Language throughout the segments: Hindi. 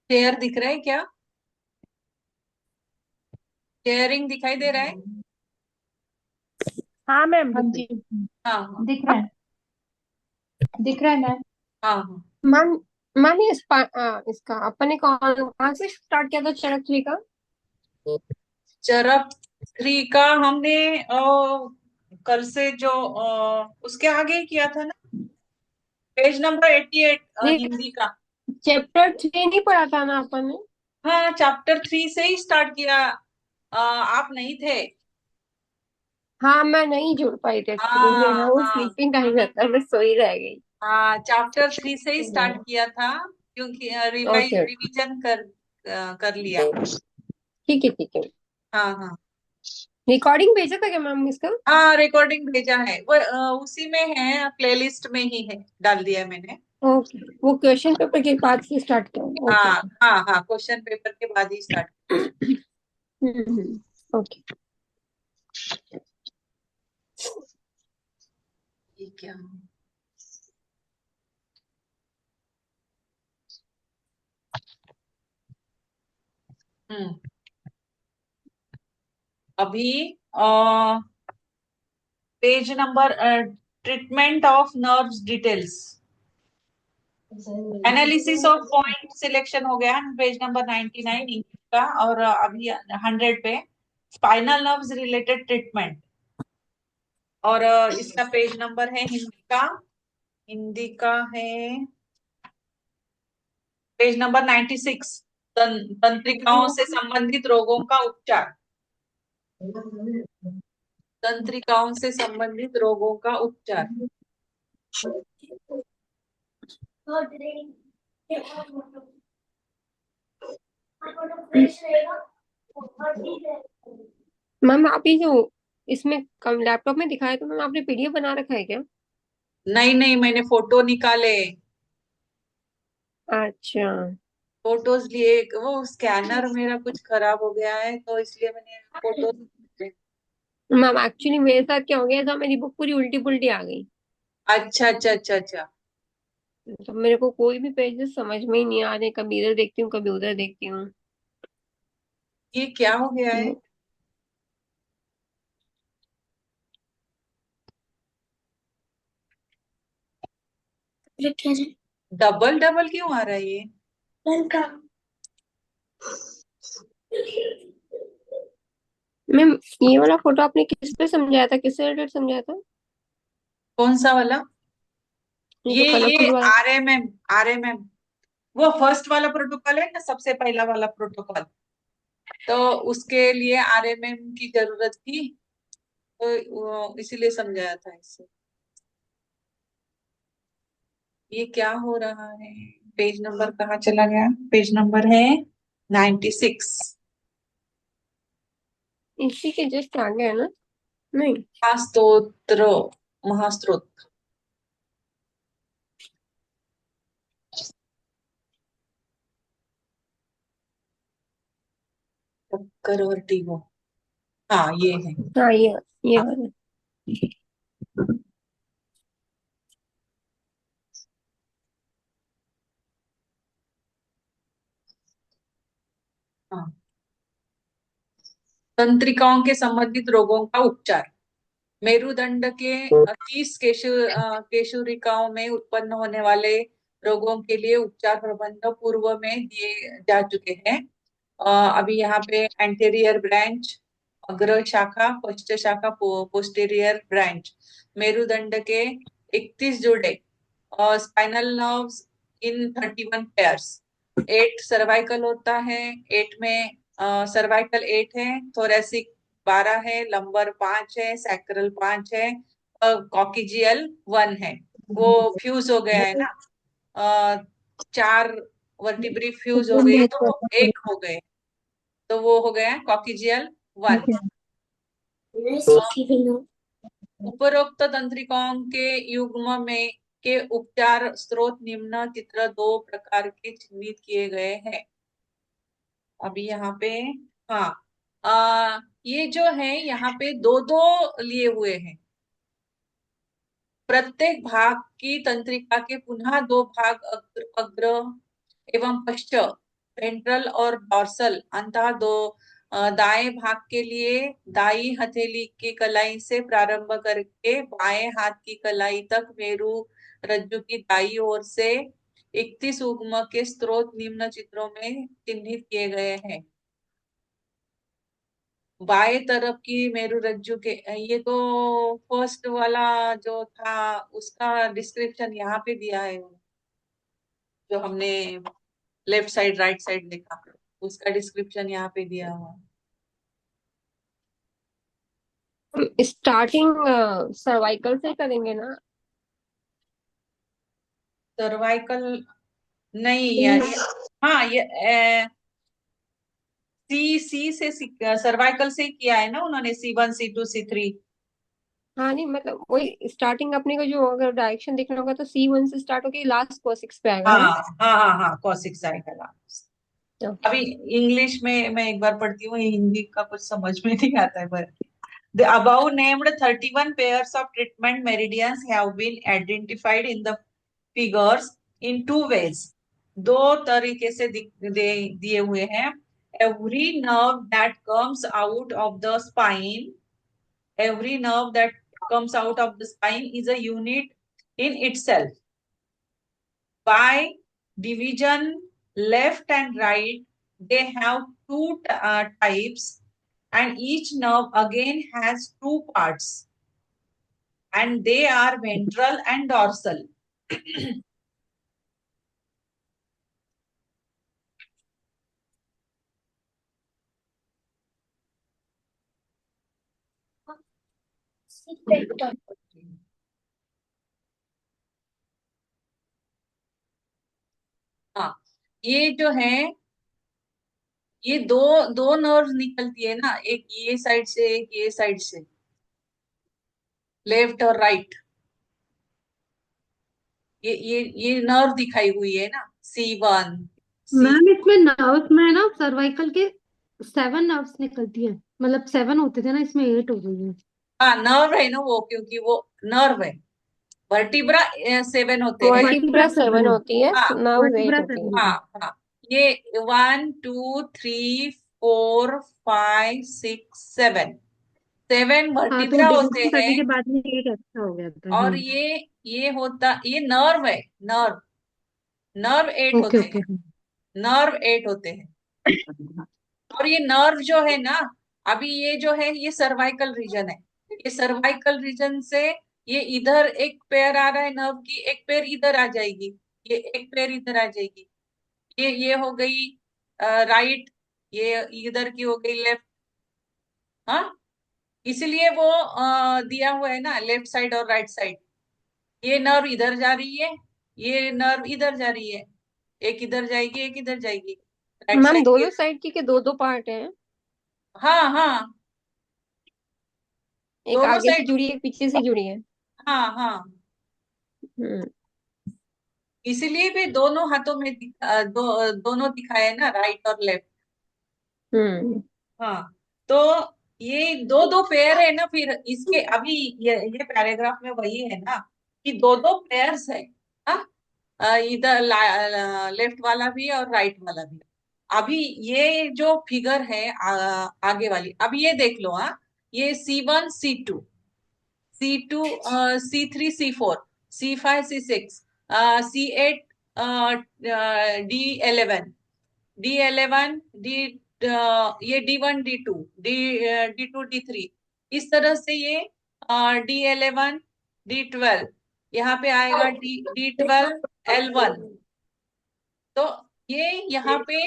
शेयर दिख रहा है क्या? शेयरिंग दिखाई दे रहा है? हाँ मैम, हाँ बिल्कुल। जी, हाँ हाँ। दिख रहा है, दिख रहा है मैम। हाँ हाँ। मैम, मैम ये इसका अपन ने कहाँ से स्टार्ट किया था, चरक थ्री का? चरक थ्री का हमने कल से जो उसके आगे ही किया था ना, पेज नंबर 88 नहीं, हिंदी का। चैप्टर थ्री नहीं पढ़ा था ना अपन ने? हाँ, चैप्टर थ्री से ही स्टार्ट किया। आप नहीं थे। हाँ, मैं नहीं जुड़ पाई थी एक्चुअली, हाँ मेरा वो हाँ स्लीपिंग टाइम रहता है, मैं सोई रह गई। हाँ, चैप्टर थ्री से ही स्टार्ट किया था, क्योंकि ओके, रिवीजन कर लिया। ठीक है, ठीक है। हाँ हाँ रिकॉर्डिंग भेजा था क्या मैम इसका? हाँ, रिकॉर्डिंग भेजा है वो, उसी में है, प्लेलिस्ट में ही है, डाल दिया है मैंने। ओके, वो क्वेश्चन पेपर के बाद से स्टार्ट किया। ओके। हाँ हाँ हाँ, क्वेश्चन पेपर के बाद ही स्टार्ट। ओके। ये क्या? हम्म। अभी page number, treatment of nerves details, analysis of point selection हो गया, पेज नंबर 99 इंग्लिश का। और अभी 100 पे स्पाइनल नर्व्स रिलेटेड ट्रीटमेंट। और इसका पेज नंबर है हिंदी का, हिंदी का है पेज नंबर 96, तंत्रिकाओं से संबंधित रोगों का उपचार। तंत्रिकाओं से संबंधित रोगों का उपचार। मैम, आप ये जो इसमें कम लैपटॉप में दिखाया, तो मैम आपने पीडीएफ बना रखा है क्या? नहीं नहीं, मैंने फोटो निकाले, अच्छा। फोटोज लिए। वो स्कैनर मेरा कुछ खराब हो गया है, तो इसलिए मैंने फोटो। मैम एक्चुअली मेरे साथ क्या हो गया था, मेरी बुक पूरी उल्टी पुल्टी आ गई। अच्छा अच्छा अच्छा अच्छा। तो मेरे को कोई भी पेजेस समझ में ही नहीं आ रहे, कभी इधर देखती हूँ कभी उधर देखती हूँ। ये क्या हो गया है? तो डबल डबल क्यों आ रहा है ये? मैम, ये वाला फोटो आपने किस पे समझाया था, किससे रिलेटेड समझाया था? कौन सा वाला? ये जो ये कलरफुल वाला। RMM, RMM, वो फर्स्ट वाला प्रोटोकॉल है ना, सबसे पहला वाला प्रोटोकॉल। तो उसके लिए RMM की जरूरत थी, तो इसीलिए समझाया था इससे। ये क्या हो रहा है? पेज नंबर कहाँ चला गया? पेज नंबर है 96। इसी के जस्ट आगे है ना? नहीं। महास्तोत्र, महास्त्रोत, टक्कर और टीगो। हाँ, ये है। हाँ, ये वाला। हाँ, तंत्रिकाओं के संबंधित रोगों का उपचार। मेरुदंड के 30 केशुरिकाओं में उत्पन्न होने वाले रोगों के लिए उपचार प्रबंध पूर्व में दिए जा चुके हैं। अभी यहाँ पे एंटेरियर ब्रांच, अग्र शाखा, पश्च शाखा, पोस्टीरियर ब्रांच। मेरुदंड के 31 जोड़े, स्पाइनल नर्व्स इन 31 पेयर्स। 8 सर्वाइकल होता है, 8 में सर्वाइकल 8 है, थोरेसिक 12 है, लंबर 5 है, सैक्रल 5 है, कॉकिजियल 1 है। वो फ्यूज हो गया है ना, 4 वर्टिब्री फ्यूज हो गई, तो वो एक हो गए, तो वो हो गया कॉकिजियल 1। उपरोक्त तंत्रिकाओं के युग्म में के उपचार स्रोत निम्न चित्र 2 प्रकार के चिन्हित किए गए हैं। अभी यहाँ पे, हाँ, ये जो है यहाँ पे दो दो लिए हुए हैं। प्रत्येक भाग की तंत्रिका के पुनः दो भाग, अग्र एवं पश्च, वेंट्रल और डॉर्सल, अंतः दो। दाएं भाग के लिए दाई हथेली की कलाई से प्रारंभ करके बाएं हाथ की कलाई तक मेरु रज्जु की दाई ओर से 31 उग्म के स्रोत निम्न चित्रों में चिन्हित किए गए हैं। बाएं तरफ की मेरु रज्जु के, ये तो फर्स्ट वाला जो था उसका डिस्क्रिप्शन यहाँ पे दिया है, जो हमने लेफ्ट साइड राइट साइड देखा उसका डिस्क्रिप्शन यहाँ पे दिया हुआ है। स्टार्टिंग सर्वाइकल से करेंगे ना? सर्वाइकल नहीं यार, हाँ ये सी से सर्वाइकल से किया है ना उन्होंने, C1 C2 C3। हाँ नहीं, मतलब वही स्टार्टिंग अपने को जो अगर डायरेक्शन देखना होगा तो C1 से स्टार्ट होके लास्ट को 6 पे आएगा हाँ है। हाँ हाँ हाँ, कॉसिक साइकिल। अभी ओके। इंग्लिश में मैं एक बार पढ़ती हूँ, हिंदी का कुछ समझ में नहीं आता है, पर the above named 31 pairs of treatment meridians have been identified in the figures in two ways। दो तरीके से दिए हुए हैं। every nerve that comes out of the spine every nerve that comes out of the spine is a unit in itself। by division left and right, they have two types, and each nerve again has two parts, and they are ventral and dorsal। हाँ, ये जो है, ये दो दो नर्व निकलती है ना, एक ये साइड से एक ये साइड से, लेफ्ट और राइट। ये नर्व दिखाई हुई है ना, C1 C। मैम इसमें नर्व्स में ना सर्वाइकल के 7 नर्व्स निकलती है, मतलब 7 होते थे ना, इसमें 8 हो गई है। हाँ नर्व है ना वो, क्योंकि वो नर्व है। वर्टिब्रा 7 होते हैं। वर्टिब्रा वर्टिब्रा 7 7 है। होती है, हाँ नर्व 8 वर्टिब्रा होती 7 है। हाँ है। हाँ, ये 1 2 3 4 5 6 7, 7 हाँ तो वर्टिब्रा होते डिवीजन हैं। करने के बाद में 8 एक्स्ट्रा हो गया था। और हाँ ये होता, ये नर्व है, नर्व, नर्व 8 ओके होते ओके। हैं, नर्व 8 होते हैं। और ये नर्व जो है ना, अभी ये जो है ये सर्वाइकल रीजन है। ये सर्वाइकल रीजन से ये इधर एक पैर आ रहा है नर्व की, एक पैर इधर आ जाएगी, ये एक पैर इधर आ जाएगी। ये हो गई राइट, ये इधर की हो गई लेफ्ट। हाँ, इसलिए वो दिया हुआ है ना लेफ्ट साइड और राइट साइड। ये नर्व इधर जा रही है, ये नर्व इधर जा रही है, एक इधर जाएगी एक इधर जाएगी, राइट मैम साइड की। दोनों साइड की के दो दो पार्ट हैं, हाँ हाँ, एक दोनों आगे से साइड। जुड़ी है एक पीछे से जुड़ी है। हाँ हाँ, हम्म। इसीलिए भी दोनों हाथों में दोनों दिखाए ना, राइट और लेफ्ट। हम्म। हाँ, तो ये दो दो पेयर है ना, फिर इसके अभी ये पैराग्राफ में वही है ना कि दो दो पेयर्स है। हाँ, इधर लेफ्ट वाला भी और राइट वाला भी। अभी ये जो फिगर है आगे वाली, अभी ये देख लो। हाँ, ये C1 C2 C2 C3 C4 C5 C6 C8 D11 D11 ये D1 D2 D2 D3, इस तरह से ये D11 D12, यहाँ पे आएगा D12 L1। तो ये यहाँ पे,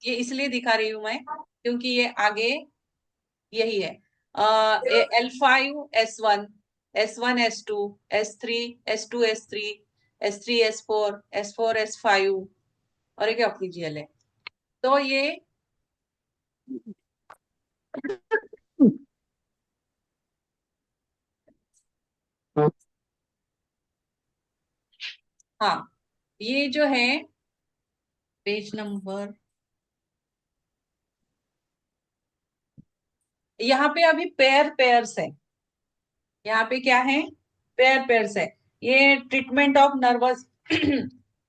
ये इसलिए दिखा रही हूं मैं क्योंकि ये आगे यही है। L5 S1 S2 S3 S2S3 S3 S4 S4 S5, और एक ऑक्सीजियल है। तो ये, हाँ, ये जो है पेज नंबर यहाँ पे अभी पेयर पेयर्स है, यहाँ पे क्या है, पेयर पेयर्स है। ये treatment of nervous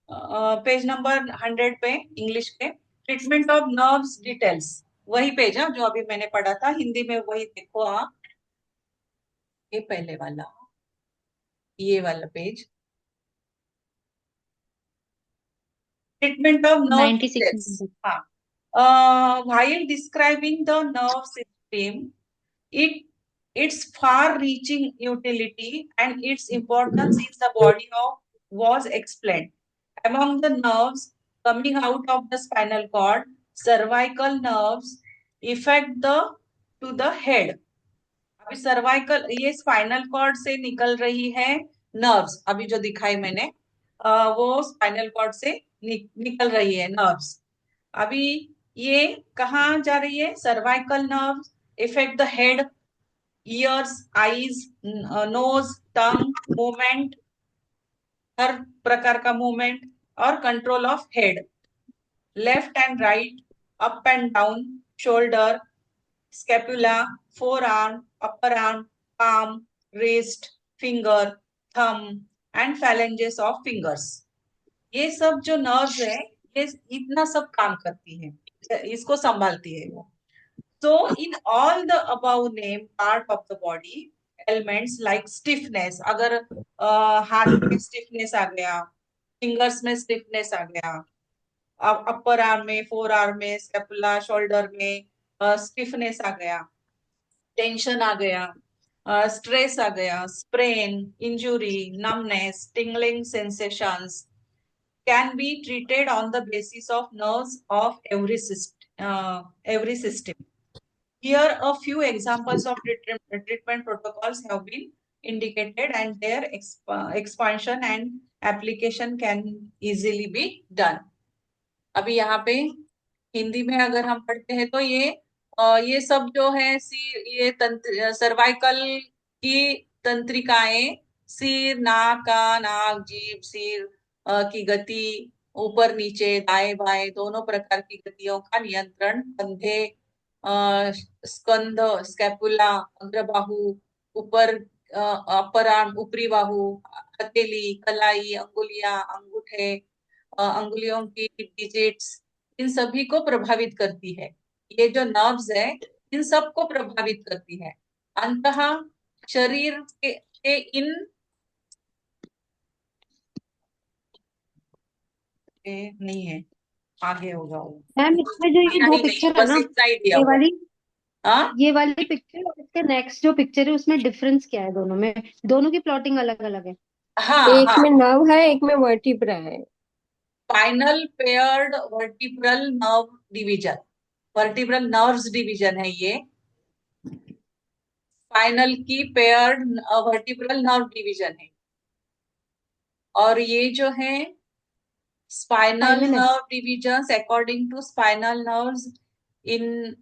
page number 100 पे इंग्लिश के, ट्रीटमेंट ऑफ नर्व्स डिटेल्स, वही पेज है जो अभी मैंने पढ़ा था हिंदी में, वही देखो आप, ये पहले वाला, ये वाला page, treatment of nerve 96 details. Number. हाँ, while describing the nerve system, it its far-reaching utility and its importance in the body of was explained. Among the nerves coming out of the spinal cord, cervical nerves affect the to the head. अभी सर्वाइकल, ये स्पाइनल कॉर्ड से निकल रही है नर्व्स, अभी जो दिखाई मैंने, वो स्पाइनल कॉर्ड से निकल रही है नर्व्स। अभी ये कहाँ जा रही है, cervical nerves effect the head, ears, eyes, nose, tongue, movement, हर प्रकार का मूवमेंट और control of head, left and right, up and down, shoulder, scapula, forearm, upper arm, palm, wrist, finger, thumb and phalanges of fingers। ये सब जो नर्व्स है, ये इतना सब काम करती है, इसको संभालती है वो। So in all the above named part of the body, elements like stiffness, अगर हाथ में स्टिफनेस आ गया, फिंगर्स में स्टिफनेस आ गया, अपर आर्म में, फोर आर्म में, स्कैपुला, शोल्डर में स्टिफनेस आ गया, टेंशन आ गया, स्ट्रेस आ गया, sprain, injury, numbness, tingling sensations can be treated on the basis of nerves of every system. Here a few examples of treatment protocols have been indicated and their expansion and application can easily be done। अभी यहाँ पे हिंदी में अगर हम पढ़ते हैं तो ये सब जो है, ये तंत्र, सर्वाइकल की तंत्रिकाएं, सिर, नाक, कान, आंख, जीभ, सिर की गति, ऊपर नीचे, दाएं बाएं दोनों प्रकार की गतियों का नियंत्रण, कंधे, स्कंध, स्कैपुला, अग्रबाहु, ऊपर अपर आर्म, ऊपरी बाहु, हथेली, कलाई, अंगुलियां, अंगूठे, अंगुलियों की डिजिट्स, इन सभी को प्रभावित करती है। ये जो नर्व्स है, इन सब को प्रभावित करती है। अंतः शरीर के इन नहीं है, आगे होगा वो, मैम इसमें जो ये दो नहीं पिक्चर है बस ना, इतना ही दिया ये हुआ है। वाली हाँ ये वाली पिक्चर और इसके नेक्स्ट जो पिक्चर है उसमें डिफरेंस क्या है दोनों में? दोनों की प्लॉटिंग अलग अलग है। हाँ एक हाँ, में नर्व है, एक में वर्टिब्रा है। Spinal paired vertebral nerve division, vertebral nerves division है ये, स्पाइनल की पेयर्ड वर्टिब्रल नर्व डिवीजन है। और ये जो है स्पाइनल Spinal है। Nerve divisions according to spinal nerves in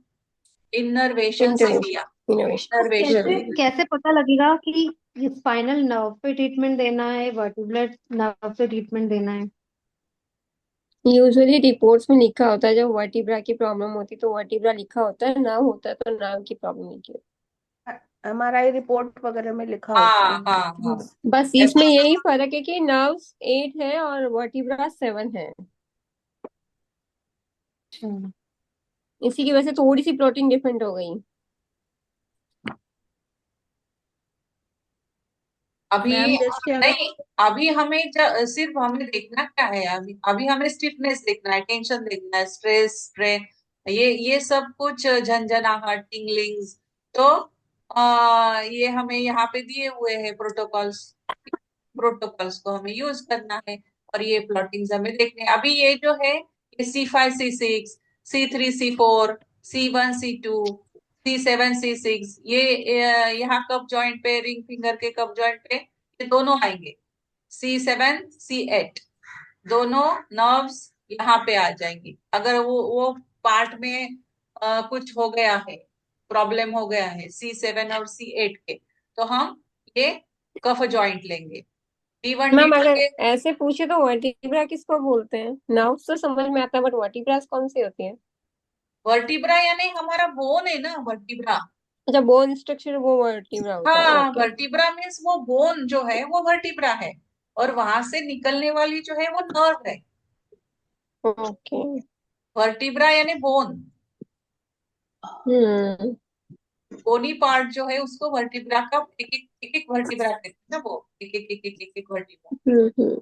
innervation area, innovation innervation. कैसे कैसे पता लगेगा कि ये स्पाइनल नर्व पे ट्रीटमेंट देना है, वर्टिब्रल नर्व पे ट्रीटमेंट देना है? यूजुअली रिपोर्ट्स में लिखा होता है, जब वर्टिब्रा की प्रॉब्लम होती है तो वर्टिब्रा लिखा होता है, नर्व होता है तो नर्व की प्रॉब्लम होती है। एमआरआई रिपोर्ट वगैरह में लिखा होता हाँ है। हाँ हाँ, बस इसमें यही फर्क है कि नर्व्स 8 है और वर्टिब्रा 7 है। अच्छा। इसी की वजह से थोड़ी सी प्रोटीन डिफरेंट हो गई। अभी मैम जैसे अगर नहीं, अभी हमें सिर्फ हमें देखना क्या है, अभी अभी हमें स्टिफनेस देखना है, टेंशन देखना है, स्ट्रेस, स्ट्रेन, ये सब कुछ, झंझनाहट, टिंगलिंग्स, तो ये हमें यहाँ पे दिए हुए हैं प्रोटोकॉल्स, प्रोटोकॉल्स को हमें यूज करना है और ये प्लॉटिंग्स हमें देखने हैं। अभी ये जो है, ये C5 C6 C3 C4 C1 C2 C7 C6, ये यहाँ कप जॉइंट पे, रिंग फिंगर के कप जॉइंट पे ये दोनों आएंगे, C7 C8 दोनों नर्व्स यहाँ पे आ जाएंगी। अगर वो पार्ट में कुछ हो गया है, प्रॉब्लम हो गया है C7 और C8 के, तो हम ये कफ जॉइंट लेंगे। D1 मैम D2 अगर के, ऐसे पूछे तो वर्टिब्रा किसको बोलते हैं? नर्व्स तो समझ में आता है, बट वर्टिब्रास कौन सी होती है? वर्टिब्रा यानी हमारा बोन है ना, वर्टिब्रा अच्छा, बोन स्ट्रक्चर वो वर्टिब्रा होता है, हाँ, ओके। वर्टिब्रा मीन्स वो बोन जो है वो वर्टिब्रा है, और वहां से निकलने वाली जो है वो नर्व है। ओके। वर्टिब्रा यानी बोन, हम्म बोनी पार्ट जो है उसको वर्टिब्रा का एक एक वर्टिब्रा कहते हैं ना, वो एक एक वर्टिब्रा। हम्म।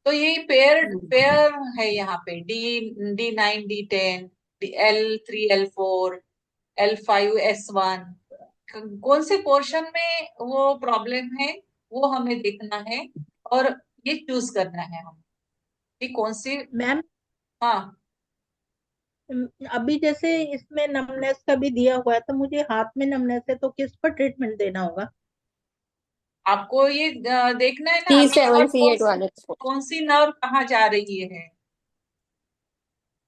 तो ये पेयर पेयर है यहाँ पे, D9 D10 L3 L4 L5 S1। कौन से पोर्शन में वो प्रॉब्लम है वो हमें देखना है, और ये चूज करना है हमें कि कौन सी। मैम, हाँ, अभी जैसे इसमें नमनेस का भी दिया हुआ है, तो मुझे हाथ में नमनेस है, तो किस पर ट्रीटमेंट देना होगा? आपको ये देखना है ना सी अभी, और सेवन सी एट वाले को। कौन सी नर्व कहाँ जा रही है।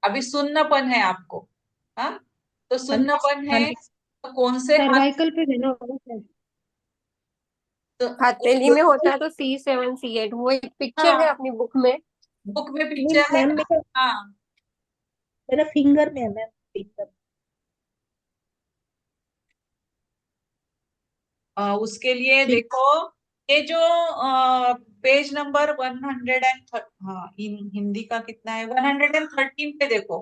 अभी सुन्नापन है आपको, हाँ, तो हाँ जी, सुन्नापन हाँ है, जी। तो कौन से हाथ। सर्वाइकल पे देना होगा शायद। हथेली में होता है तो C7 C8, वो एक पिक्चर है हाँ, अपनी बुक में। बुक में नहीं पिक्चर है मैम, ना। मेरा हाँ, मेरा फिंगर में है मैम, फिंगर। उसके लिए देखो, ये जो पेज नंबर 100 हाँ, हिंदी का कितना है, 113 पे देखो,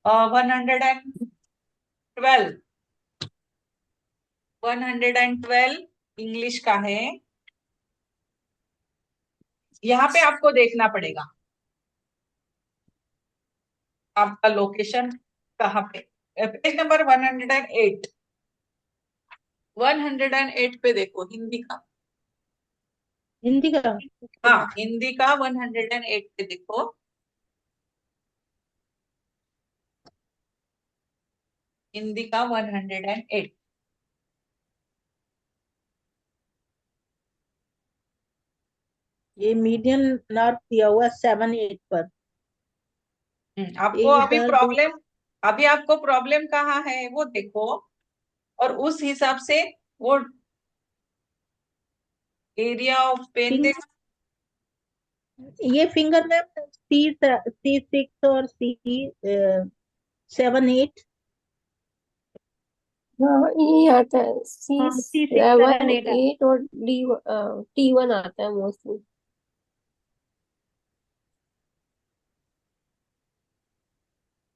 112, 112 इंग्लिश का है। यहाँ पे आपको देखना पड़ेगा आपका लोकेशन कहाँ पे। पेज नंबर 108, 108 पे देखो, हिंदी का। हिंदी का? ओके हाँ, मैम। हिंदी का 108 पे देखो। हिंदी का 108। ये मीडियन नर्व दिया हुआ है 7 8 पर। आपको एक अभी इधर दो। प्रॉब्लम, अभी आपको प्रॉब्लम कहाँ है वो देखो, और उस हिसाब से वो एरिया ऑफ पेन फिंग, देखो। ये फिंगर मैम C6 और C7 8। हाँ, ये आता है सी हाँ, सेवन C6 7 8 है। एट और T1 आता है मोस्टली।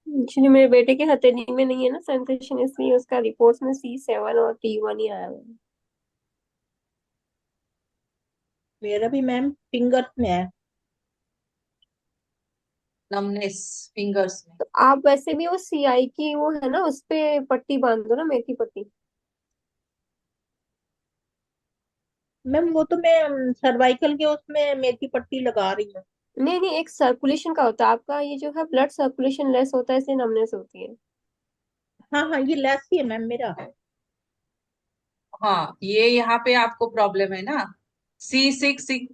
एक्चुअली मेरे बेटे के हथेली में नहीं है ना सेंसेशन, इसलिए उसका रिपोर्ट्स में C7 और T1 ही आया हुआ है। मेरा भी मैम फिंगर्स में है। नमनेस फिंगर्स में। तो आप वैसे भी वो CI की वो है ना, उस पे पट्टी बांध दो ना, मेथी पट्टी। मैम वो तो मैं सर्वाइकल के उसमें मेथी पट्टी लगा रही हूँ। नहीं नहीं, एक सर्कुलेशन का होता है आपका, ये जो है ब्लड सर्कुलेशन लेस होता है, इसलिए नमनेस होती है। हाँ हाँ, ये लेस ही है मैम मेरा। हाँ, ये यहाँ पे आपको प्रॉब्लम है ना, C6 सी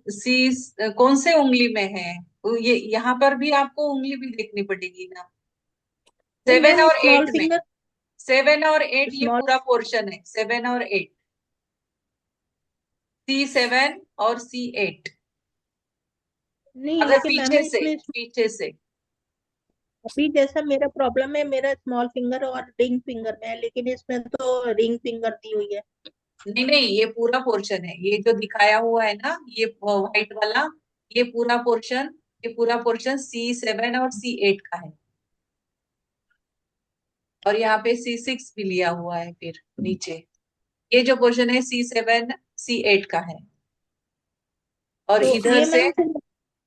कौन से उंगली में है, ये यहाँ पर भी आपको उंगली भी देखनी पड़ेगी ना। नहीं 7 मैम, और स्मॉल 8 में, फिंगर। 7 और 8 ये स्मॉल। पूरा पोर्शन है, 7 और 8, C7 और C8। नहीं अगर लेकिन मैम पीछे से, इसमें पीछे से। अभी जैसा मेरा प्रॉब्लम है, मेरा स्मॉल फिंगर और रिंग फिंगर में है, लेकिन इसमें तो रिंग फिंगर दी हुई है। नहीं नहीं, ये पूरा पोर्शन है, ये जो दिखाया हुआ है ना, ये व्हाइट वाला, ये पूरा पोर्शन, ये पूरा पोर्शन C7 और C8 का है, और यहाँ पे C6 भी लिया हुआ है फिर नीचे। ये जो पोर्शन है C7 C8 का है, और तो इधर ये से मैम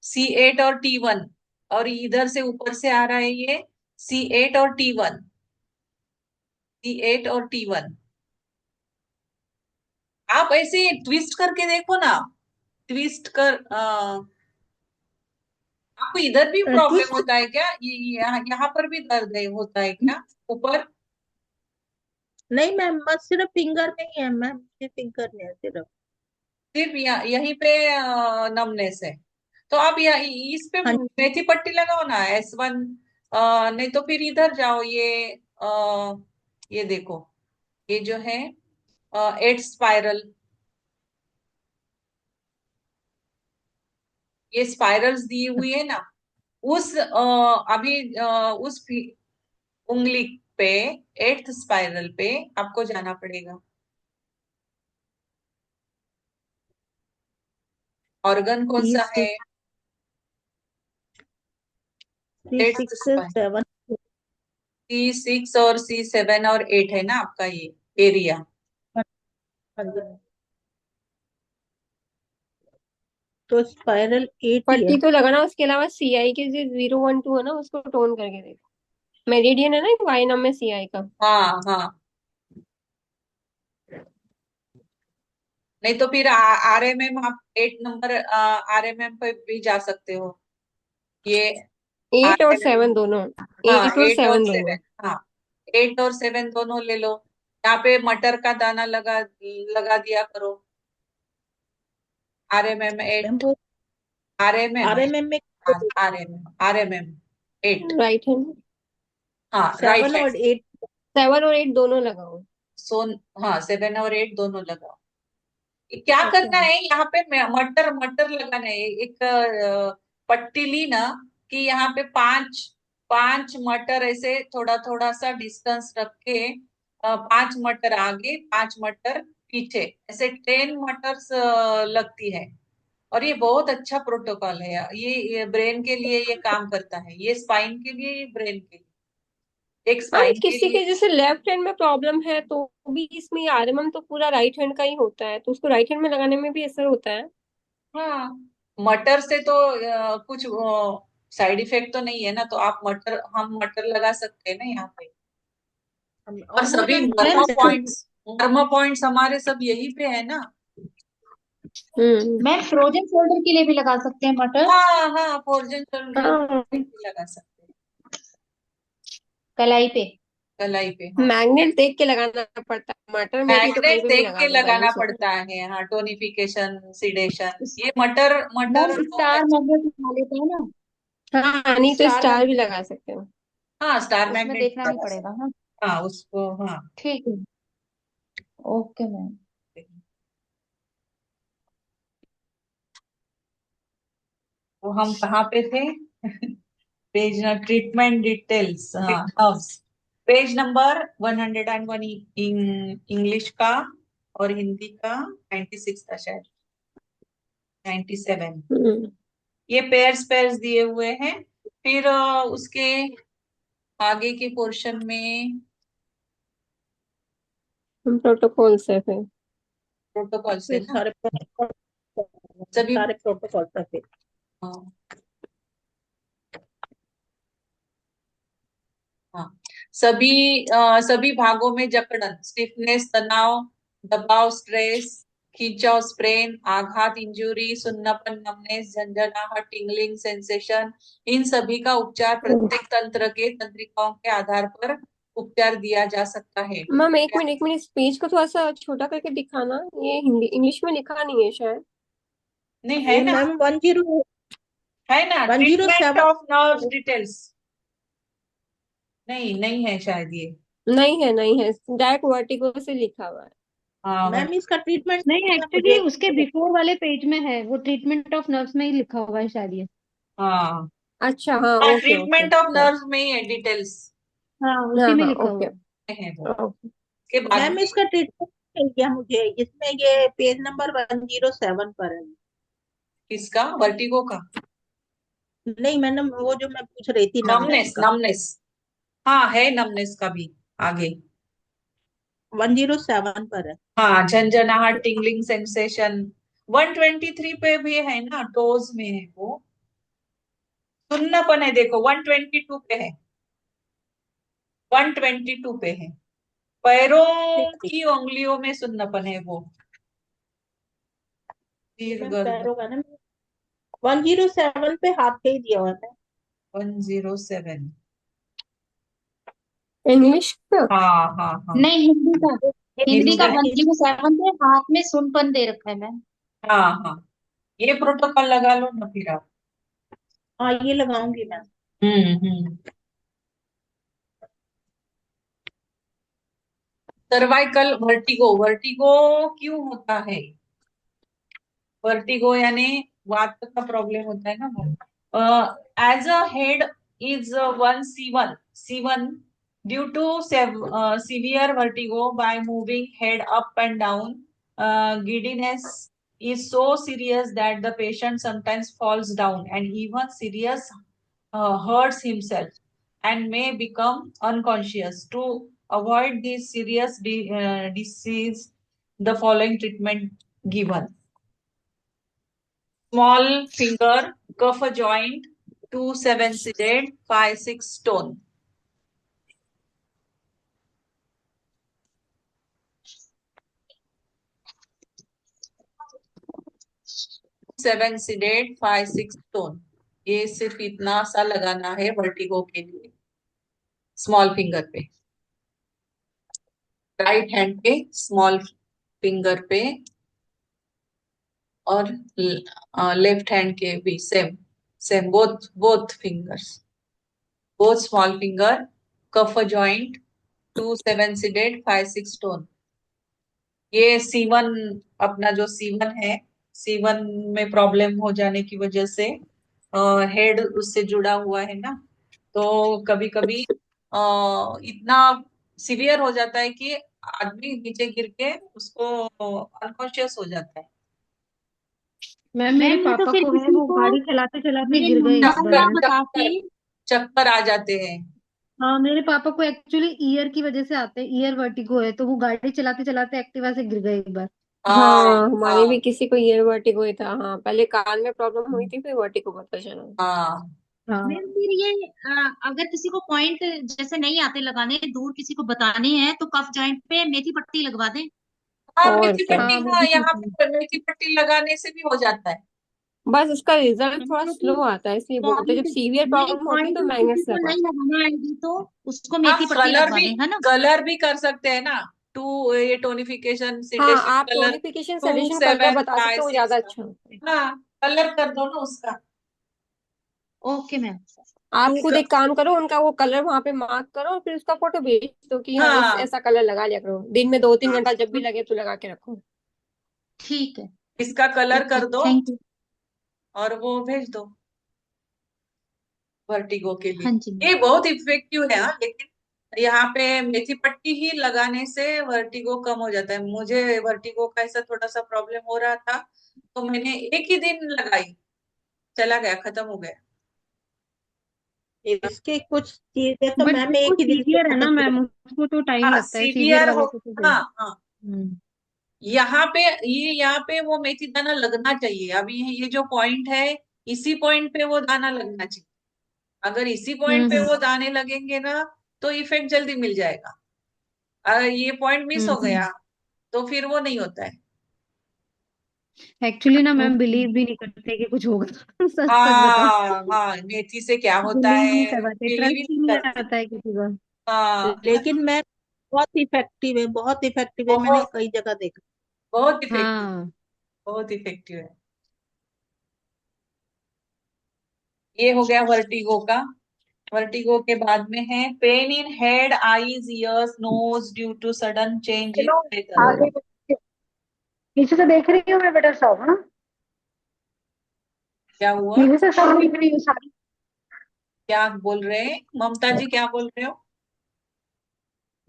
C8 और T1, और इधर से ऊपर से आ रहा है ये C8 और T1, C8 और T1। आप ऐसे ट्विस्ट करके देखो ना, ट्विस्ट कर आपको इधर भी प्रॉब्लम ट्विस्ट। होता है क्या, ये यहाँ पर भी दर्द है होता है क्या ऊपर। नहीं मैम, बस सिर्फ फिंगर में ही है मैम, ये फिंगर में है सिर्फ। सिर्फ यहीं पे नमनेस है, तो आप इस पे हाँ। मेथी पट्टी लगाओ ना, S1। नहीं तो फिर इधर जाओ, ये देखो, ये जो है 8 स्पाइरल, ये स्पाइरल्स दी हुई है ना, उस अभी उस उंगली पे 8th स्पाइरल पे आपको जाना पड़ेगा। ऑर्गन कौन सा है? C6 8th spiral. 7 C6 और C7 और 8 है ना आपका ये एरिया। तो स्पाइरल 8 ही है। पट्टी तो लगाना, उसके अलावा सीआई के जो 012 है ना उसको टोन करके देखो। मेरिडियन है ना एक वाई नाम में सीआई का। हाँ हाँ, नहीं तो फिर आरएमएम आप 8 नंबर आरएमएम पे भी जा सकते हो। ये 8 और आरएमएम, 7 दोनों। हाँ 8 और 8 और 7 दोनों। 7, हाँ 8 और 7 दोनों ले लो। यहाँ पे मटर का दाना लगा लगा दिया करो। आरएमएम 8, वो आरएमएम, RMM में आरएमएम, आरएमएम 8, राइट हैंड। हाँ राइट 7 हैंड। और 8 7 और 8 दोनों लगाओ। सोन, हाँ 7 और 8 दोनों लगाओ। क्या ओके करना है यहाँ पे? मटर मटर लगाना है। एक पट्टी ली ना, कि यहाँ पे पांच पांच मटर ऐसे थोड़ा थोड़ा सा डिस्टेंस रख के 5 मटर आगे 5 मटर पीछे, ऐसे 10 मटर्स लगती है। और ये बहुत अच्छा प्रोटोकॉल है यार। ये ब्रेन के लिए ये काम करता है, ये स्पाइन के लिए, ये ब्रेन के लिए। एक हाँ, स्पाइन के किसी लिए। के जैसे लेफ्ट हैंड में प्रॉब्लम है तो भी इसमें आरएमएम तो पूरा राइट हैंड का ही होता है, तो उसको राइट हैंड में लगाने में भी असर होता है। हाँ, मटर से तो कुछ साइड इफेक्ट तो नहीं है ना, तो आप मटर, हम मटर लगा सकते हैं ना यहाँ पे। और वो सभी मैम नर्मा पॉइंट्स हमारे सब यही पे है ना। मैम फ्रोजन फोल्डर के लिए भी लगा सकते हैं मटर, हाँ हाँ, फोर्जन हाँ, लगा सकते हैं कलाई पे। कलाई पे। हाँ, मैग्नेट देख के लगाना पड़ता है, मटर में भी तो कहीं मैग्नेट पे भी देख लगा के दो, लगाना बैलेंस हो जाए। पड़ता है। हाँ, टोनिफिकेशन, सिडेशन, ये मटर मैम मटर बहुत स्टार अच्छा। मैग्नेट लगा लेते हैं ना, हाँ, नहीं तो स्टार स्टार भी मैग्नेट लगा सकते हो। हाँ, स्टार उसमें मैग्नेट देखना नहीं लगा पड़ेगा। हाँ सकते। हाँ उसको, हाँ। ठीक है, ओके मैम। तो हम कहाँ पे थे? पेज ना, ट्रीटमेंट डिटेल्स, हाँ नर्व्स, पेज नंबर 101 इंग्लिश का, और हिंदी का 96 था शायद, 97। हम्म ये पेयर्स पेयर्स दिए हुए हैं। फिर उसके आगे के पोर्शन में प्रोटोकॉल से फिर प्रोटोकॉल से फिर ना, सारे प्रोटोकॉल सभी, सारे प्रोटोकॉल का फिर हाँ हाँ, सभी भागों में जकड़न, स्टिफनेस, तनाव, दबाव, स्ट्रेस, खींचाव, स्प्रेन, आघात, इंजुरी, सुन्नापन, नमनेस, झंझनाहट, टिंगलिंग सेंसेशन, इन सभी का उपचार प्रत्येक तंत्र के तंत्रिकाओं के आधार पर उपचार दिया जा सकता है। मैम एक मिनट इस पेज को थोड़ा सा छोटा करके दिखाना, ये हिंदी इंग्लिश में लिखा नहीं है शायद। नहीं है ये ना, मैम 10 है ना, ट्रीटमेंट 107 ऑफ नर्व्स डिटेल्स। नहीं नहीं है शायद ये। नहीं है, डायरेक्ट वर्टिगो से लिखा हुआ है। हाँ मैम इसका ट्रीटमेंट नहीं, मुझे एक्चुअली उसके बिफोर वाले पेज में है, वो ट्रीटमेंट ऑफ नर्व्स में ही लिखा हुआ है शायद ये। हाँ अच्छा, हाँ, हाँ, okay okay, treatment of nerves में ही है डिटेल्स, हाँ, हाँ उसी में हाँ, लिखा ओके हुआ है। है वो। ओके। के बाद मैम में इसका ट्रीटमेंट मिल गया मुझे, इसमें ये पेज नंबर 107 पर है। किसका? वर्टिगो का? नहीं मैंने वो जो मैं पूछ रही थी नमनेस नमनेस, का नमनेस, हाँ है नमनेस का भी आगे। 107 पर है। हाँ, झंझनाहट, टिंगलिंग सेंसेशन 123 पे भी है ना, टोज में है वो। सुन्नापन है, देखो 122 पे है, 122 पे है। पैरों ठीक ठीक, की उंगलियों में सुन्नापन है वो। सिर, मैम गर्दन। पैरों का ना 107 पे हाथ पे ही दिया हुआ है। 107, इंग्लिश का। हाँ हाँ हाँ, नहीं, हिंदी का, हिंदी का हिंदी, 107 पे हाथ में सुनपन दे रखा है मैम। हाँ हाँ, ये प्रोटोकॉल लगा लो ना फिर आप। हाँ ये लगाऊंगी मैम। हम्म। सर्वाइकल वर्टिगो, वर्टिगो क्यों होता है? वर्टिगो यानी वात का प्रॉब्लम होता है ना वो। As a head is 1C1, C1 Due to severe vertigo by moving head up and down, giddiness is so serious that the patient sometimes falls down and even serious hurts himself and may become unconscious. To avoid this serious disease, the following treatment given. Small finger, cuff joint, 2-7 sedate, 5-6 stone. Seven seeded 5-6 stone. ये सिर्फ इतना सा लगाना है वर्टिगो के लिए, स्मॉल फिंगर पे, राइट हैंड पे, स्मॉल फिंगर पे, और लेफ्ट हैंड के भी same same, both fingers, both small finger, cuff joint, 2-7 seeded 5-6 stone. ये C1, अपना जो C1 है, C1 में प्रॉब्लम हो जाने की वजह से हेड उससे जुड़ा हुआ है ना, तो कभी कभी इतना सीवियर हो जाता है कि आदमी नीचे गिर के उसको अनकॉन्शियस हो जाता है। मैम मेरे मैम ये तो पापा फिर को है, किसी वो को गाड़ी चलाते चलाते मेरे गिर गए एक मम्मा बार। को बता के चक्कर आ जाते हैं। हाँ मेरे पापा को एक्चुअली ईयर की वजह से आते हैं, ईयर वर्टिगो है, तो वो गाड़ी चलाते चलाते एक्टिवा से गिर गए एक बार। हाँ हाँ, हमारे भी हाँ किसी को ईयर वर्टिगो ही था। हाँ, पहले कान में प्रॉब्लम हुई थी, फिर वर्टिगो पता चला। हाँ हाँ मैम फिर ये अगर किसी को पॉइंट जैसे नहीं आते लगाने, दूर किसी को बताने हैं, तो कफ जॉइंट पे मेथी पट्टी लगवा दें। हाँ, और मेथी क्या, पट्टी, हाँ वो हाँ भी ठीक यहाँ है। पे मेथी पट्टी लगाने से भी हो जाता है। बस उसका रिजल्ट थोड़ा क्योंकि स्लो आता है, इसलिए बोलते हैं पॉइंट जब सीवियर नहीं, प्रॉब्लम होती है पॉइंट तो किसी मैग्नेट्स को लगवाओ। नहीं लगाना आएगी तो उसको हाँ, मेथी पट्टी लगवा दें, है ना। कलर भी कर सकते हैं ना, ये टोनिफिकेशन हाँ, सिडेशन आप colour, tonification to suggestion colour seven बता सकते फाइव हो, वो ज्यादा सिक्स अच्छा होता है। हाँ, कलर कर दो ना उसका। Okay ma'am. आप टू खुद एक काम करो, उनका वो कलर वहां पे मार्क करो और फिर उसका फोटो भेज दो कि हाँ इस हाँ ऐसा कलर लगा लिया करो, दिन में 2-3 घंटा जब भी हाँ, लगे तो लगा के रखो। ठीक है। इसका कलर ओके, कर दो थैंक यू। और वो भेज दो वर्टिगो के लिए। हाँ जी मैम। ये बहुत इफेक्टिव है हाँ, लेकिन यहाँ पे मेथी पट्टी ही लगाने से वर्टिगो कम हो जाता है। मुझे वर्टिगो का ऐसा थोड़ा सा प्रॉब्लम हो रहा था, तो मैंने एक ही दिन लगाई, चला गया, खत्म हो गया। इसके कुछ चीजें तो बट मैम वो एक ही दिन में सीवियर है ना खत्म हो मैम, जाती उसको तो टाइम हाँ लगता है, सीवियर सीवियर हो, वाले को तो हाँ जल्दी। हाँ, हम्म। यहाँ पे वो मेथी दाना लगना चाहिए। अभी ये जो पॉइंट है, इसी पॉइंट पे वो दाना लगना चाहिए। अगर इसी पॉइंट पे हम्म। वो दाने लगेंगे ना, तो इफेक्ट जल्दी मिल जाएगा। अगर ये पॉइंट मिस हो गया तो फिर वो नहीं होता है। एक्चुअली ना मैम ओके। बिलीव भी नहीं करते कि कुछ होगा सच सच बताओ, हाँ हाँ, मेथी से क्या होता बिलीव नहीं है, करवाते, बिलीव ही ट्रस्ट ही नहीं नहीं करते। आता है किसी का। हाँ, लेकिन मैं बहुत इफेक्टिव है, बहुत इफेक्टिव है, मैंने बहुत कई जगह देखा। बहुत इफेक्टिव, हाँ बहुत इफेक्टिव है। ये हो गया वर्टिगो का। वर्टिगो के बाद में है pain in head, eyes, ears, nose due to sudden change in चलो वेदर। आगे पीछे से देख रही हूँ मैं बेटा सब, है ना। क्या हुआ? पीछे से सब देख रही हूँ सारी। क्या बोल रहे हैं ममता जी, क्या बोल रहे हो?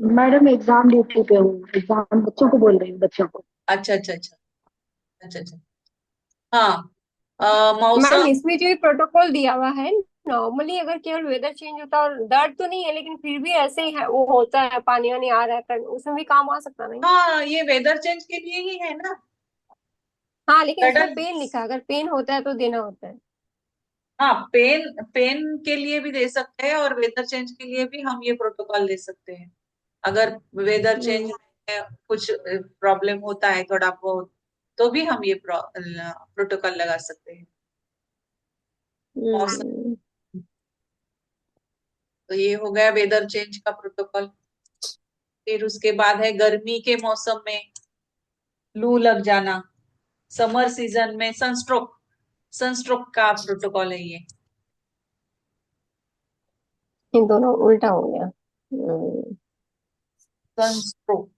मैडम एग्जाम ड्यूटी पे हूँ, एग्जाम बच्चों को बोल रही हूँ, बच्चों को। अच्छा अच्छा अच्छा अच्छा अच्छा। हाँ, मैम मौसम, इसमें जो ये प्रोटोकॉल दिया हुआ है, नॉर्मली अगर केवल वेदर चेंज होता और दर्द तो नहीं है, लेकिन फिर भी ऐसे ही है, वो होता है, पानी वानी आ रहता है, उसमें भी काम आ सकता नहीं। हाँ ये वेदर चेंज के लिए ही है ना, हाँ, लेकिन इसमें सडन। पेन लिखा है, अगर पेन होता है तो देना होता है। हाँ, पेन पेन के लिए भी दे सकते हैं और वेदर चेंज के लिए भी हम ये प्रोटोकॉल दे सकते हैं। अगर वेदर चेंज हम्म। में कुछ प्रॉब्लम होता है थोड़ा बहुत, तो भी हम ये प्रोटोकॉल लगा सकते हैं। मौसम, हम्म। तो ये हो गया वेदर चेंज का प्रोटोकॉल। फिर उसके बाद है गर्मी के मौसम में लू लग जाना, समर सीजन में सनस्ट्रोक, सनस्ट्रोक का प्रोटोकॉल है ये। इन दोनों उल्टा हो गया। हम्म। Sunstroke,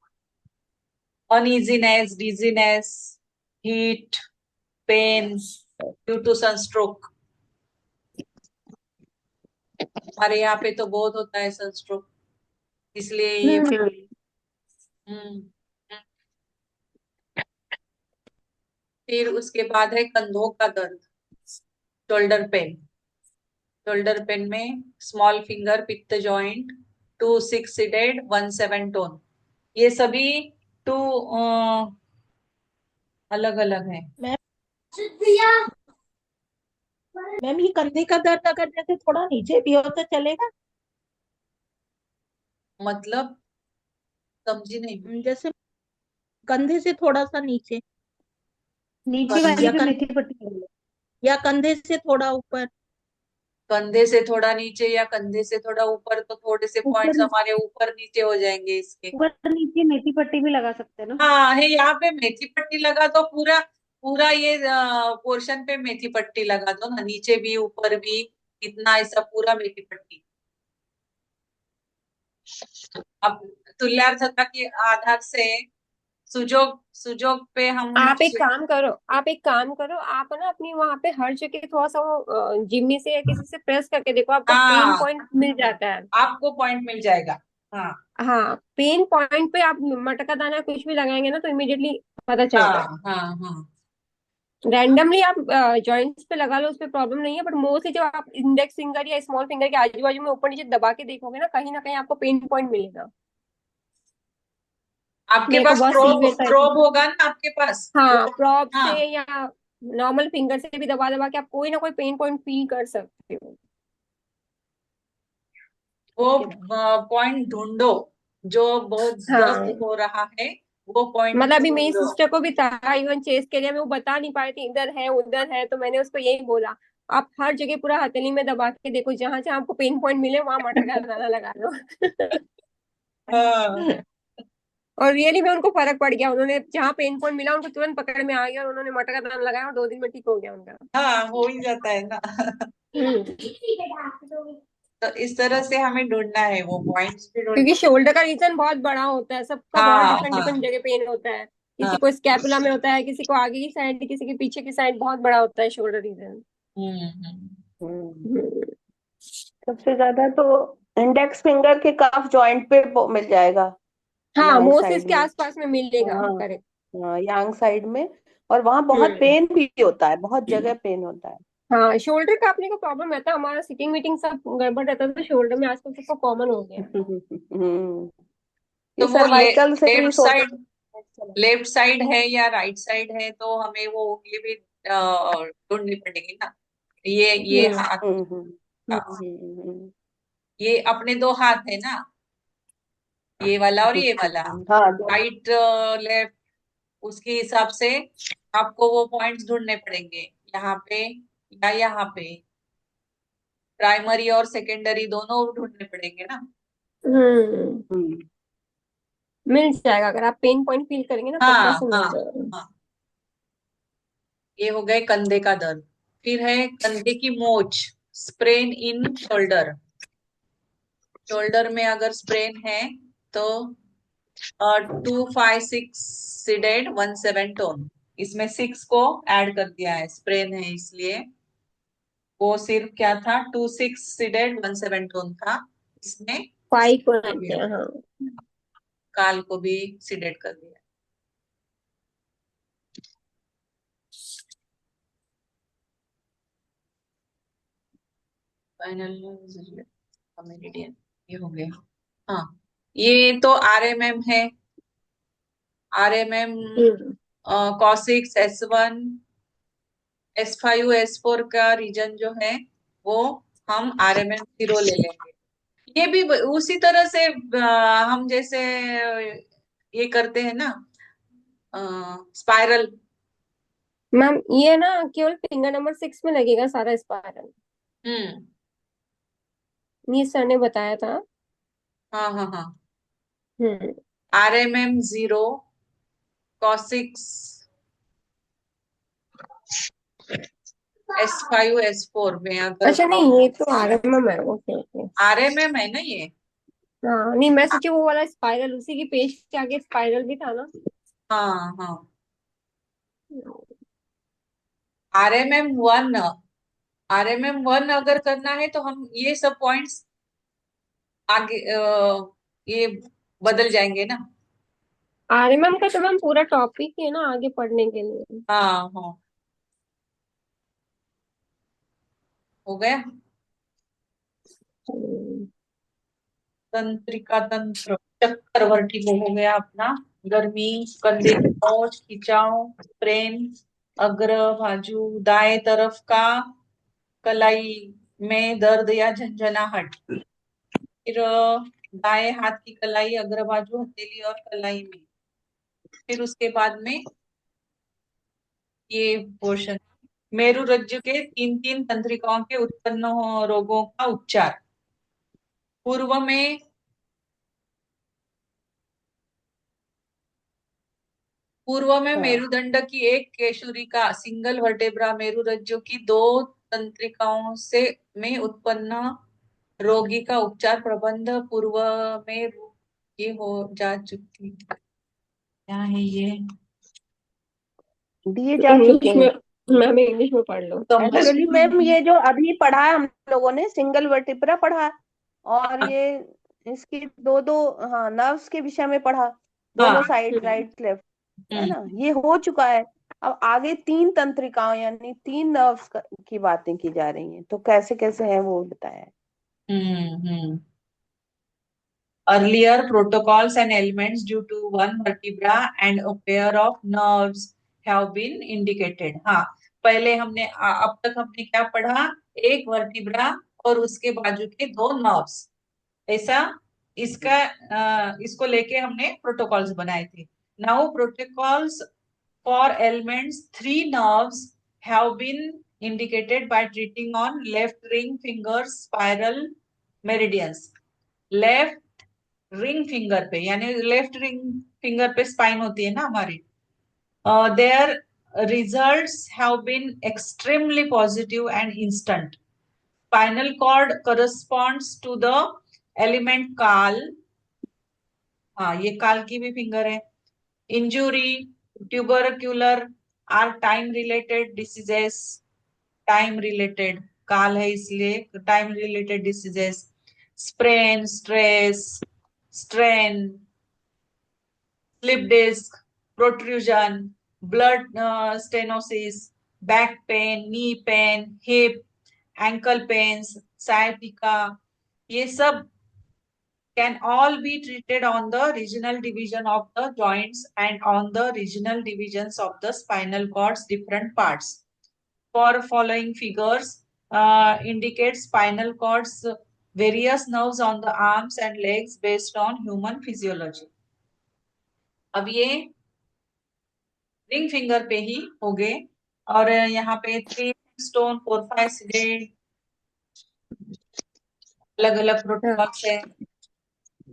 uneasiness, dizziness, heat, pain due to sunstroke। हमारे यहाँ पे तो बहुत होता है सनस्ट्रोक। इसलिए ये हम्म हम्म फिर उसके बाद है कंधों का दर्द, शोल्डर पेन। शोल्डर पेन में स्मॉल फिंगर, पित्त जॉइंट, 2-6 सीडेड, 1-7 टोन। ये सभी टू अलग अलग है। मैम मैम ये कंधे का दर्द अगर जैसे थोड़ा नीचे भी हो तो चलेगा? मतलब समझी नहीं। जैसे कंधे से थोड़ा सा नीचे, नीचे वाली कंधे या पे मेथी पट्टी कर लो। या कंधे से थोड़ा ऊपर। कंधे से थोड़ा नीचे या कंधे से थोड़ा ऊपर, तो थोड़े से ऊपर पॉइंट्स हमारे ऊपर नीचे हो जाएंगे इसके। ऊपर नीचे मेथी पट्टी भी लगा सकते हैं ना। हाँ है, यहाँ पे मेथी पट्टी लगा दो, पूरा पूरा ये पोर्शन पे मेथी पट्टी लगा दो ना, नीचे भी ऊपर भी, इतना ऐसा पूरा मेथी पट्टी। अब तुल्यार्थता के आधार से सुजोग सुजोग पे हम आप एक काम करो, आप ना अपनी वहां पे हर जगह थोड़ा सा वो जिम्मी से या किसी से प्रेस करके देखो, आपको पेन हाँ, पॉइंट मिल जाता है। आपको पॉइंट मिल जाएगा। हाँ हाँ, पेन पॉइंट पे आप मटका दाना कुछ भी लगाएंगे ना तो इमिडिएटली पता चलता हाँ है। हाँ हाँ रैंडमली आप जॉइंट्स पे लगा लो, उस पे प्रॉब्लम नहीं है, बट मोस्टली जब आप इंडेक्स फिंगर या स्मॉल फिंगर के आजू बाजू में ऊपर नीचे दबा के देखोगे ना कहीं आपको पेन पॉइंट मिलेगा। आपके मेरे को पास बहुत प्रोब सीवियर टाइप। प्रोब होगा ना आपके पास हाँ, प्रोब। प्रॉप से हाँ, या नॉर्मल फिंगर से भी दबा दबा के आप कोई ना कोई पेन पॉइंट फील कर सकते हो। वो ठीक है। पॉइंट ढूंढो जो बहुत दर्द हाँ, हो रहा है, वो पॉइंट मतलब अभी मेरी ढूंढो। सिस्टर को भी था इवन चेस्ट के लिए, में वो बता नहीं पा रही थी इधर है उधर है, तो मैंने उसको यही बोला, आप हर जगह पूरा हथेली में दबा के देखो, जहां जहां आपको पेन पॉइंट मिले वहां मटका दाना लगा लो। हाँ और रियली में उनको फर्क पड़ गया, उन्होंने जहाँ पेन पॉइंट मिला उनको तुरंत पकड़ में आ गया और उन्होंने मटका दाना लगाया और 2 दिन में ठीक हो गया उनका। हाँ, हो ही जाता है ना। हम्म तो इस तरह से हमें ढूंढना है, वो पॉइंट्स भी क्योंकि ढूंढना। शोल्डर का रीजन बहुत बड़ा होता है, सबका बहुत हाँ डिफरेंट हाँ डिफरेंट जगह पेन होता है। हाँ। किसी को स्कैपुला में होता है, किसी को आगे की साइड, किसी के पीछे की साइड, बहुत बड़ा होता है शोल्डर रीजन। हम्म। हम्म। हम्म सबसे ज्यादा तो इंडेक्स फिंगर के कफ जॉइंट पे मिल जाएगा, हाँ, यांग मोस्टली साइड इसके में। आसपास में मिलेगा, हाँ करेक्ट। हाँ, यांग साइड में। और वहां बहुत हम्म पेन भी होता है, बहुत जगह पेन होता है। हाँ, शोल्डर का अपने को प्रॉब्लम रहता है, हमारा सिटिंग मीटिंग सब गड़बड़ रहता है, तो शोल्डर में आजकल सबको कॉमन हो गया है। हम्म। तो ये वो सर्वाइकल से भी left shoulder. Side left side है या राइट साइड है, तो हमें वो उंगली भी ढूंढनी पड़ेगी ना। ये हम्म हाथ, हम्म हम्म ये अपने दो हाथ है ना, ये वाला और ये वाला, हाँ दो। राइट लेफ्ट, उसके हिसाब से आपको वो पॉइंट्स ढूंढने पड़ेंगे, यहाँ पे या यहाँ पे। प्राइमरी और सेकेंडरी दोनों ढूंढने पड़ेंगे ना। हम्म हम्म मिल जाएगा, अगर आप पेन पॉइंट फील करेंगे ना पक्का हाँ से मिल हाँ जाएगा। हाँ। ये हो गए कंधे का दर्द। फिर है कंधे की मोच, स्प्रेन इन शोल्डर। शोल्डर में अगर स्प्रेन है तो 2-5-6 सीडेड, 1-7 टोन। इसमें 6 को ऐड कर दिया है, स्प्रेन है इसलिए। वो सिर्फ क्या था, 2-6 सीडेड, 1-7 टोन था, इसमें 6 फाइव को हो रहते गया। हैं, हाँ। काल को भी सीडेड कर दिया। फाइनल मेरिडियन, ये हो गया। हाँ, ये तो आरएमएम है। आरएमएम हम्म कॉसिक्स S1 S5 S4 का रीजन जो है, वो हम आरएमएम 0 ले लेंगे। ये भी उसी तरह से हम जैसे ये करते हैं ना, स्पाइरल। मैम ये ना केवल फिंगर नंबर 6 में लगेगा सारा स्पायरल, हम्म। ये सर ने बताया था। हाँ हाँ हाँ। हम्म आरएमएम 0, कॉसिक्स S5 S4 में अगर अच्छा, नहीं ये तो आरएमएम है, ओके ओके। आरएमएम है ना ये। हाँ, नहीं मैं सोची वो वाला स्पाइरल, उसी की पेज के आगे स्पाइरल भी था ना। हाँ हाँ। आरएमएम 1, आरएमएम 1 अगर करना है तो हम ये सब पॉइंट्स आगे ये बदल जाएंगे ना। आरएमएम का तो मैम पूरा टॉपिक ही है ना आगे पढ़ने के लिए। हाँ हाँ, हो गया। हम्म, तंत्रिका तंत्र, चक्कर वर्टिगो हो गया अपना। गर्मी, कंधे की पहुंच, खिंचाव, स्ट्रेन, अग्र बाजू, दाएं तरफ का कलाई में दर्द या झंझनाहट। फिर दाएं हाथ की कलाई, अग्र बाजू, हथेली और कलाई में। फिर उसके बाद में ये पोर्शन, मेरु रज्जु के तीन तीन तंत्रिकाओं के उत्पन्न रोगों का उपचार। पूर्व में हाँ मेरुदंड की एक केशुरिका, सिंगल वर्टेब्रा, मेरुरज्जु की दो तंत्रिकाओं से में उत्पन्न रोगी का उपचार प्रबंध। पूर्व में ये हो जा चुकी, क्या है ये? दिए जा चुके इंग्लिश में, हैं। मैम इंग्लिश में पढ़ लो। समझ एक्चुअली में मैम नहीं। ये जो अभी पढ़ा है हम लोगों ने, सिंगल वर्टिब्रा पढ़ा, और हाँ ये इसकी दो दो, हाँ, नर्व्स के विषय में पढ़ा, दोनों हाँ, साइड, हम्म, राइट लेफ्ट, है हम्म ना, ये हो चुका है। अब आगे तीन तंत्रिकाओं यानी तीन नर्व्स की बातें की जा रही हैं, तो कैसे कैसे है वो बताया है। हम्म। Earlier protocols and elements due to one vertebra and a pair of nerves have been indicated. हाँ, पहले हमने अब तक हमने क्या पढ़ा? एक वर्टिब्रा और उसके बाजू के दो नर्व्स, ऐसा इसको लेके हमने प्रोटोकॉल्स बनाए थे। Now protocols for elements, three nerves have been indicated by treating on left ring finger spiral meridians. Left ring finger पे, यानी लेफ्ट रिंग फिंगर पे स्पाइन होती है ना हमारी, there results have been extremely positive and instant. Spinal cord corresponds to the element काल, हाँ ये काल की भी फिंगर है। Injury, tubercular are time related diseases, time related काल है इसलिए time related diseases. Sprain, stress, strain, slip disc, protrusion, blood stenosis, back pain, knee pain, hip, ankle pains, sciatica, ये सब can all be treated on the regional division of the joints and on the regional divisions of the spinal cord's different parts. For following figures indicate spinal cord's various nerves on the arms and legs based on human physiology. अब ये रिंग फिंगर पे ही हो गए, और यहाँ पे 3 स्टोन 4 5 6 अलग अलग हाँ, प्रोटोकॉल्स है।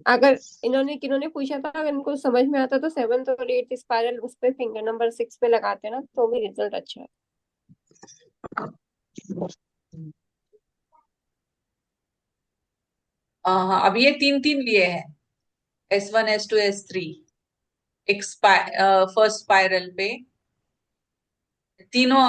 अगर किन्होंने पूछा था, अगर इनको समझ में आता तो 7th और 8th स्पाइरल उस पे फिंगर नंबर 6 पे लगाते ना तो भी रिजल्ट अच्छा है। हाँ, अब ये तीन तीन लिए हैं, S1 S2 S3, एक फर्स्ट स्पाइरल पे तीनों